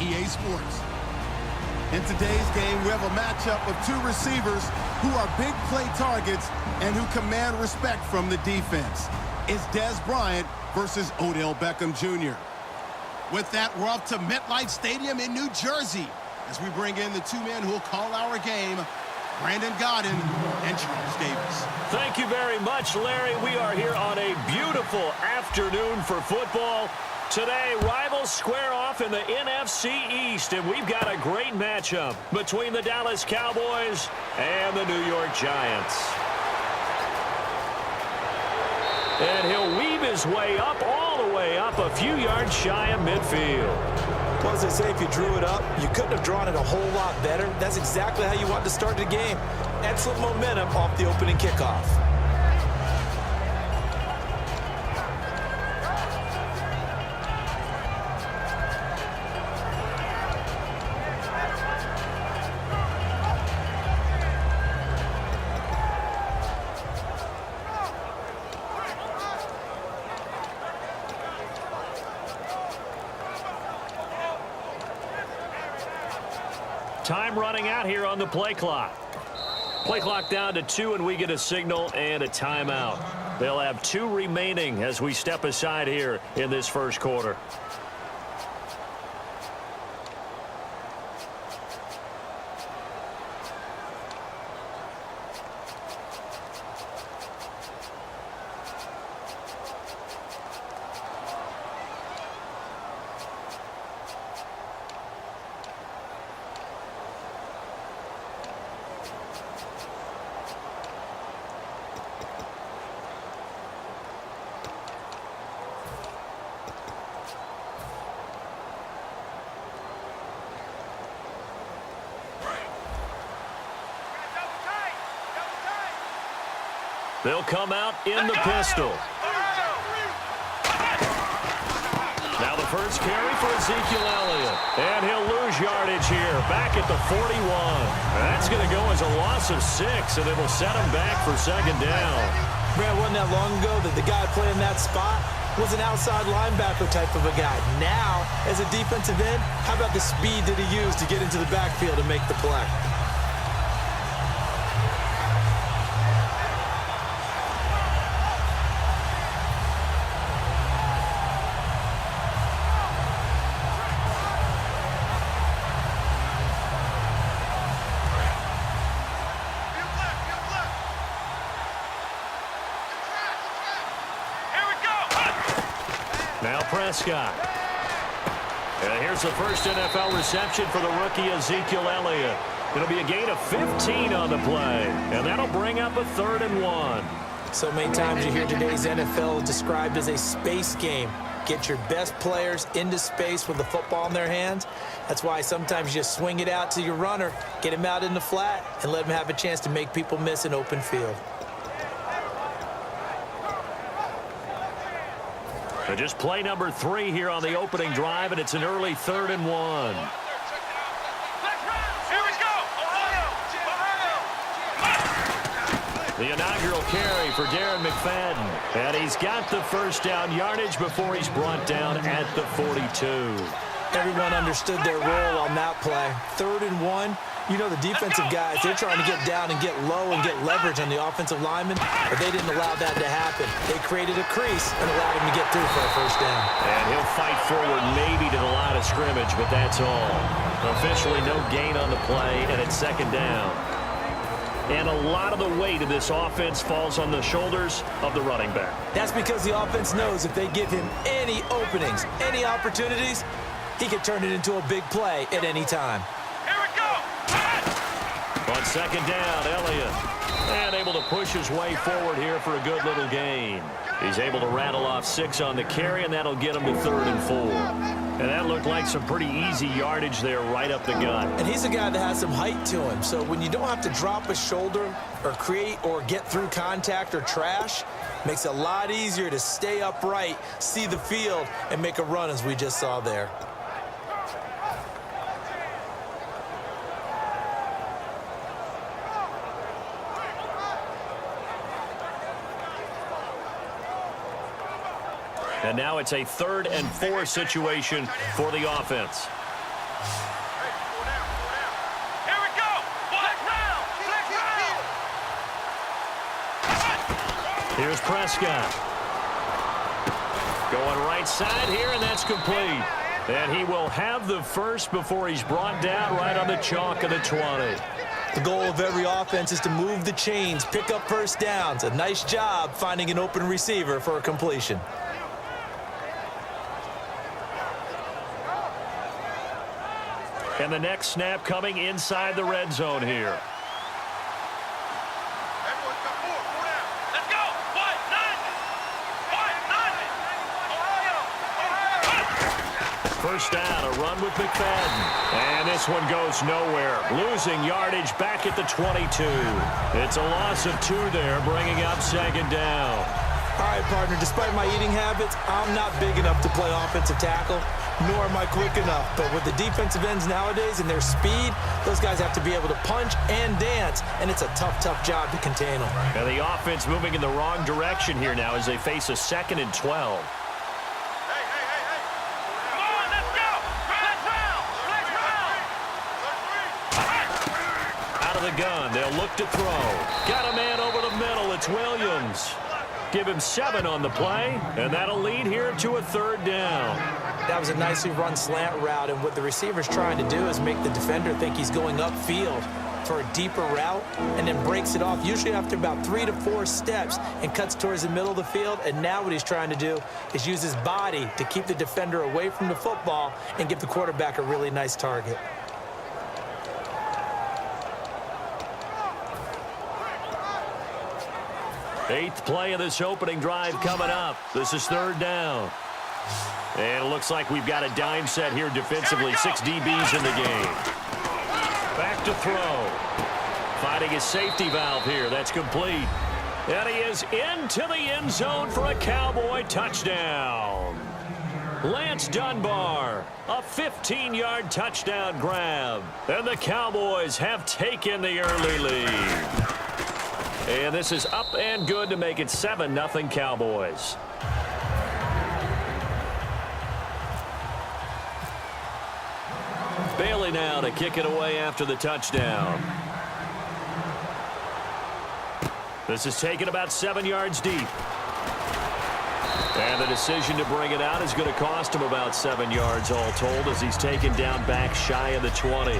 EA Sports. In today's game, we have a matchup of two receivers who are big play targets and who command respect from the defense. It's Dez Bryant versus Odell Beckham Jr. With that, we're off to MetLife Stadium in New Jersey as we bring in the two men who will call our game, Brandon Godden and Charles Davis. Thank you very much, Larry. We are here on a beautiful afternoon for football. Today, rivals square off in the NFC East, and we've got a great matchup between the Dallas Cowboys and the New York Giants. And he'll weave his way up, all the way up, a few yards shy of midfield. Well, as they say, if you drew it up, you couldn't have drawn it a whole lot better. That's exactly how you want to start the game. Excellent momentum off the opening kickoff. Time running out here on the play clock. Play clock down to 2, and we get a signal and a timeout. They'll have 2 remaining as we step aside here in this first quarter. They'll come out in the pistol. Now the first carry for Ezekiel Elliott. And he'll lose yardage here, back at the 41. That's going to go as a loss of 6, and it'll set him back for second down. Man, wasn't that long ago that the guy playing that spot was an outside linebacker type of a guy. Now, as a defensive end, how about the speed that he used to get into the backfield and make the play? Now Prescott. And here's the first NFL reception for the rookie Ezekiel Elliott. It'll be a gain of 15 on the play, and that'll bring up a 3rd and 1. So many times you hear today's NFL described as a space game. Get your best players into space with the football in their hands. That's why sometimes you just swing it out to your runner, get him out in the flat, and let him have a chance to make people miss an open field. So just play number 3 here on the opening drive, and it's an early 3rd and 1. The inaugural carry for Darren McFadden. And he's got the first down yardage before he's brought down at the 42. Everyone understood their role on that play. 3rd and 1. You know, the defensive guys, they're trying to get down and get low and get leverage on the offensive lineman, but they didn't allow that to happen. They created a crease and allowed him to get through for a first down. And he'll fight forward maybe to the line of scrimmage, but that's all. Officially no gain on the play, and it's second down. And a lot of the weight of this offense falls on the shoulders of the running back. That's because the offense knows if they give him any openings, any opportunities, he can turn it into a big play at any time. On second down, Elliott. And able to push his way forward here for a good little gain. He's able to rattle off 6 on the carry, and that'll get him to 3rd and 4. And that looked like some pretty easy yardage there right up the gut. And he's a guy that has some height to him. So when you don't have to drop a shoulder or create or get through contact or trash, makes it a lot easier to stay upright, see the field, and make a run as we just saw there. And now it's a 3rd and 4 situation for the offense. Here we go. Here's Prescott. Going right side here, and that's complete. And he will have the first before he's brought down right on the chalk of the 20. The goal of every offense is to move the chains, pick up first downs. A nice job finding an open receiver for a completion. And the next snap coming inside the red zone here. Let's go. First down, a run with McFadden. And this one goes nowhere. Losing yardage back at the 22. It's a loss of 2 there, bringing up second down. All right, partner, despite my eating habits, I'm not big enough to play offensive tackle, nor am I quick enough. But with the defensive ends nowadays and their speed, those guys have to be able to punch and dance, and it's a tough, tough job to contain them. And the offense moving in the wrong direction here now as they face a 2nd and 12. The gun. They'll look to throw. Got a man over the middle. It's Williams. Give him 7 on the play, and that'll lead here to a 3rd down. That was a nicely run slant route, and what the receiver's trying to do is make the defender think he's going upfield for a deeper route, and then breaks it off, usually after about 3 to 4 steps, and cuts towards the middle of the field. And now what he's trying to do is use his body to keep the defender away from the football and give the quarterback a really nice target. Eighth play of this opening drive coming up. This is 3rd down. And it looks like we've got a dime set here defensively. 6 DBs in the game. Back to throw. Finding his safety valve here. That's complete. And he is into the end zone for a Cowboy touchdown. Lance Dunbar, a 15-yard touchdown grab. And the Cowboys have taken the early lead. And this is up and good to make it 7-0 Cowboys. Bailey now to kick it away after the touchdown. This is taken about 7 yards deep. And the decision to bring it out is going to cost him about 7 yards all told as he's taken down back shy of the 20.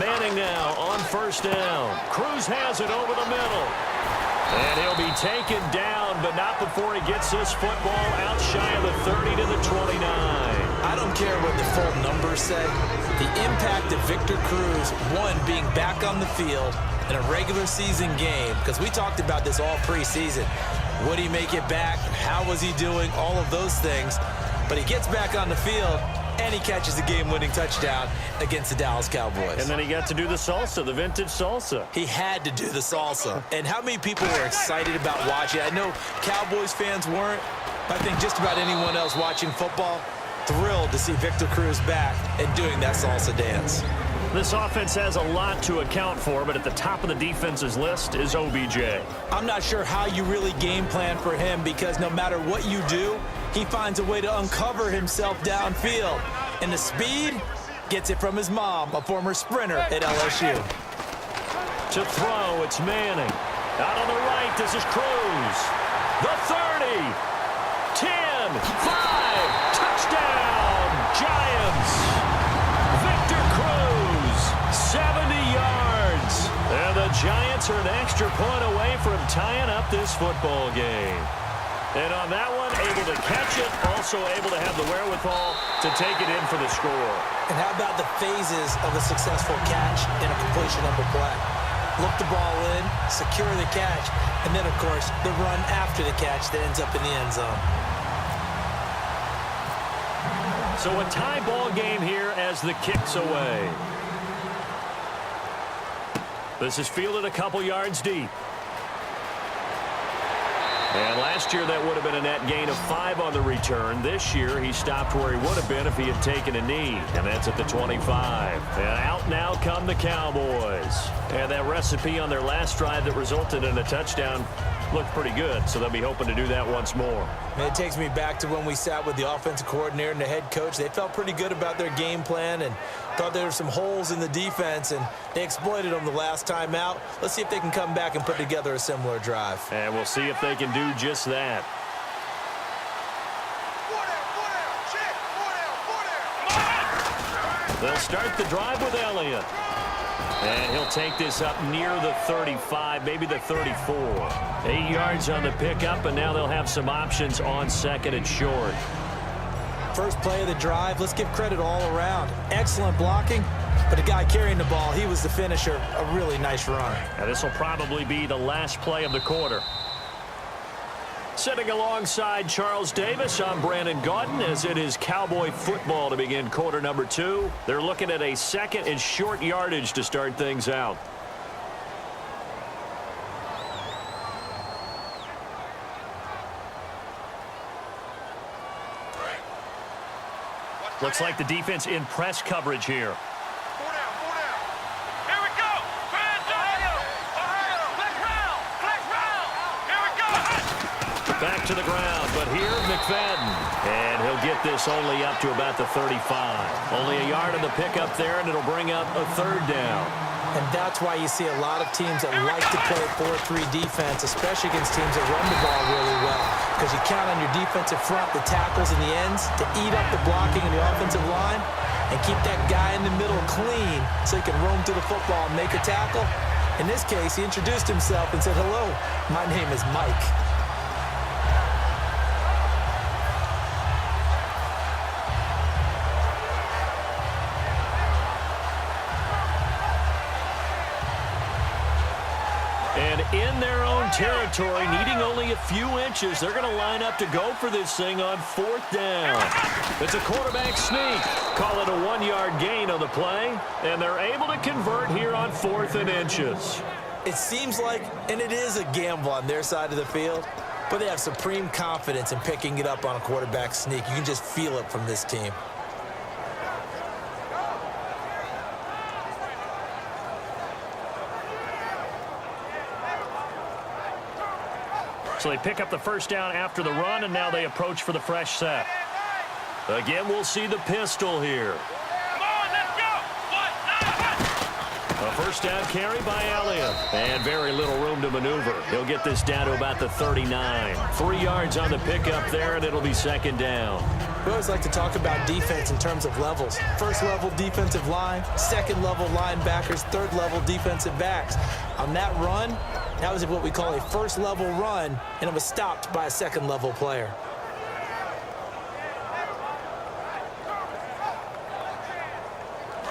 Manning now on first down. Cruz has it over the middle. And he'll be taken down, but not before he gets this football out shy of the 30 to the 29. I don't care what the full numbers say. The impact of Victor Cruz, one, being back on the field in a regular season game, because we talked about this all preseason. Would he make it back? How was he doing? All of those things. But he gets back on the field, and he catches the game-winning touchdown against the Dallas Cowboys. And then he got to do the salsa, the vintage salsa. He had to do the salsa. And how many people were excited about watching? I know Cowboys fans weren't, but I think just about anyone else watching football thrilled to see Victor Cruz back and doing that salsa dance. This offense has a lot to account for, but at the top of the defense's list is OBJ. I'm not sure how you really game plan for him, because no matter what you do, he finds a way to uncover himself downfield. And the speed gets it from his mom, a former sprinter at LSU. To throw, it's Manning. Out on the right, this is Cruz. The 30, 10, 5, touchdown, Giants. Victor Cruz, 70 yards. And the Giants are an extra point away from tying up this football game. And on that one, able to catch it, also able to have the wherewithal to take it in for the score. And how about the phases of a successful catch and a completion of a play? Look the ball in, secure the catch, and then, of course, the run after the catch that ends up in the end zone. So a tie ball game here as as the kick's away. This is fielded a couple yards deep. And last year that would have been a net gain of 5 on the return. This year he stopped where he would have been if he had taken a knee. And that's at the 25. And out now come the Cowboys. And that recipe on their last drive that resulted in a touchdown looked pretty good. So they'll be hoping to do that once more. And it takes me back to when we sat with the offensive coordinator and the head coach. They felt pretty good about their game plan and thought there were some holes in the defense, and they exploited them the last time out. Let's see if they can come back and put together a similar drive. And we'll see if they can do just that. They'll start the drive with Elliott. And he'll take this up near the 35, maybe the 34. 8 yards on the pickup, and now they'll have some options on second and short. First play of the drive, let's give credit all around. Excellent blocking, but the guy carrying the ball, he was the finisher. A really nice run. And this will probably be the last play of the quarter. Sitting alongside Charles Davis, I'm Brandon Gaudin, as it is Cowboy football to begin quarter number 2. They're looking at a second and short yardage to start things out. Looks like the defense in press coverage here. 4 down, 4 down. Here we go. Fans, Ohio. Click round. Here we go. Back to the ground, but here McFadden. And he'll get this only up to about the 35. Only a yard on the pickup there, and it'll bring up a third down. And that's why you see a lot of teams that like to play 4-3 defense, especially against teams that run the ball really well. Because you count on your defensive front, the tackles and the ends, to eat up the blocking in the offensive line and keep that guy in the middle clean so he can roam through the football and make a tackle. In this case, he introduced himself and said, "Hello, my name is Mike." And in their own territory, needing only a few inches, they're going to line up to go for this thing on 4th down. It's a quarterback sneak. Call it a 1-yard gain on the play, and they're able to convert here on 4th and inches. It seems like, and it is a gamble on their side of the field, but they have supreme confidence in picking it up on a quarterback sneak. You can just feel it from this team. So they pick up the first down after the run, and now they approach for the fresh set. Again, we'll see the pistol here. Come on, let's go. A first down carry by Elliott. And very little room to maneuver. He'll get this down to about the 39. 3 yards on the pickup there, and it'll be second down. We always like to talk about defense in terms of levels. First level defensive line, second level linebackers, third level defensive backs. On that run, that was what we call a first level run, and it was stopped by a second level player.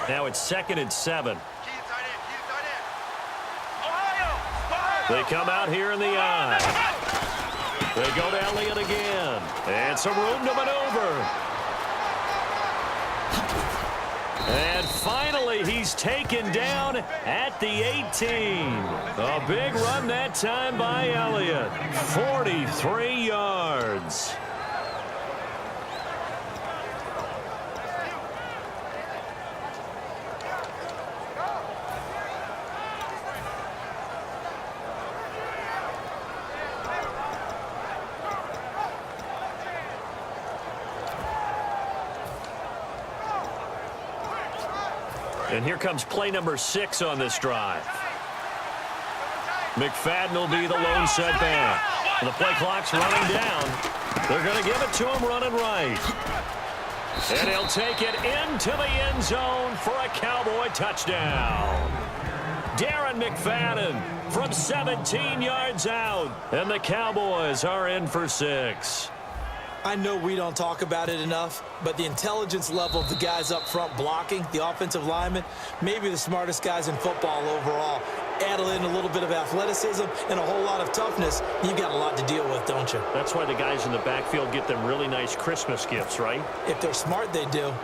Now it's 2nd and 7. Keep tight end. Ohio. They come out here in the eye. They go to Elliott again. And some room to maneuver. And finally, he's taken down at the 18. A big run that time by Elliott. 43 yards. And here comes play number 6 on this drive. McFadden will be the lone setback. The play clock's running down. They're going to give it to him running right. And he'll take it into the end zone for a Cowboy touchdown. Darren McFadden from 17 yards out. And the Cowboys are in for 6. I know we don't talk about it enough, but the intelligence level of the guys up front blocking, the offensive linemen, maybe the smartest guys in football overall. Add in a little bit of athleticism and a whole lot of toughness, you've got a lot to deal with, don't you? That's why the guys in the backfield get them really nice Christmas gifts, right? If they're smart, they do.